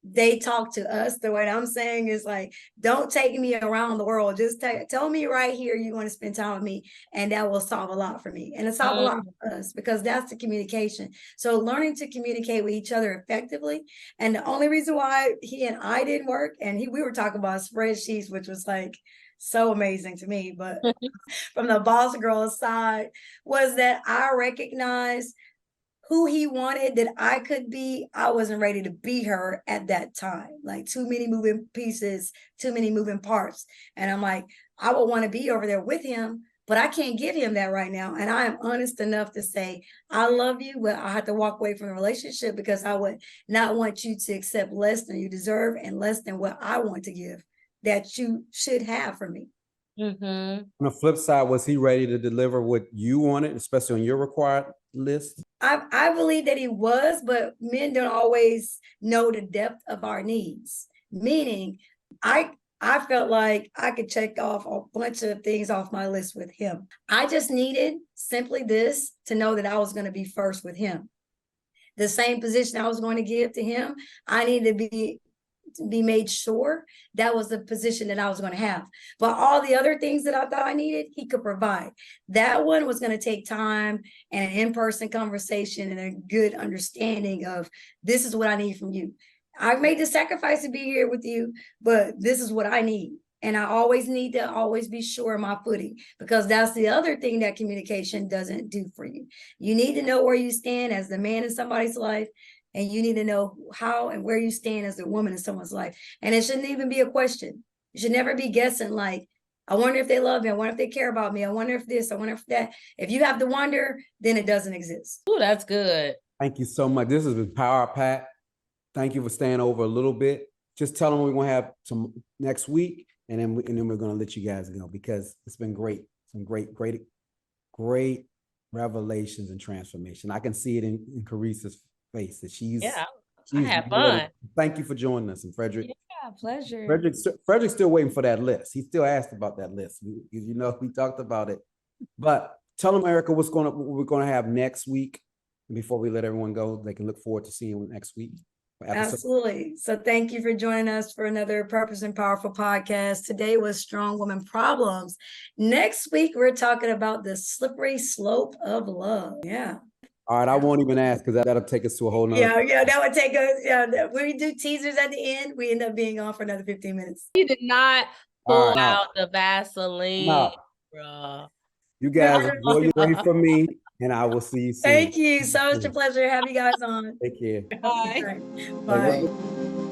they talk to us. The way I'm saying is like, don't take me around the world. Just tell me right here you want to spend time with me, and that will solve a lot for me. And it solve a lot for us, because that's the communication. So learning to communicate with each other effectively. And the only reason why he and I didn't work, and we were talking about spreadsheets, which was like so amazing to me, but from the boss girl side, was that I recognized who he wanted that I could be, I wasn't ready to be her at that time. Like too many moving pieces, too many moving parts. And I'm like, I would want to be over there with him, but I can't give him that right now. And I am honest enough to say, I love you, but I have to walk away from the relationship because I would not want you to accept less than you deserve and less than what I want to give that you should have for me. Mm-hmm. On the flip side, was he ready to deliver what you wanted, especially on your required list? I believe that he was, but men don't always know the depth of our needs. Meaning, I felt like I could check off a bunch of things off my list with him. I just needed simply this to know that I was going to be first with him. The same position I was going to give to him, I needed to be made sure that was the position that I was going to have. But all the other things that I thought I needed, he could provide. That one was going to take time and an in-person conversation and a good understanding of this is what I need from you. I've made the sacrifice to be here with you, but this is what I need. And I always need to always be sure of my footing, because that's the other thing that communication doesn't do for you. You need to know where you stand as the man in somebody's life, and you need to know how and where you stand as a woman in someone's life. And it shouldn't even be a question. You should never be guessing like, I wonder if they love me. I wonder if they care about me. I wonder if this, I wonder if that. If you have to wonder, then it doesn't exist. Oh, that's good. Thank you so much. This has been Power Pack. Thank you for staying over a little bit. Just tell them we're going to have some next week, and then we're going to let you guys go, because it's been great. Some great revelations and transformation. I can see it in Carissa's face that she's I had fun. Thank you for joining us. And Frederick. Yeah, pleasure. Frederick's still waiting for that list. He still asked about that list. You know, we talked about it. But tell them, Erica, what we're going to have next week. And before we let everyone go, they can look forward to seeing you next week. Absolutely. So thank you for joining us for another Purpose and Powerful podcast. Today was Strong Woman Problems. Next week, we're talking about the slippery slope of love. Yeah. All right, I won't even ask, because that'll take us to a whole nother. Yeah, that would take us. Yeah, when we do teasers at the end, we end up being on for another 15 minutes. You did not pull out the Vaseline, bro. You guys enjoy your day from me, and I will see you soon. Thank you. So much a pleasure to have you guys on. Take care. Bye. Bye.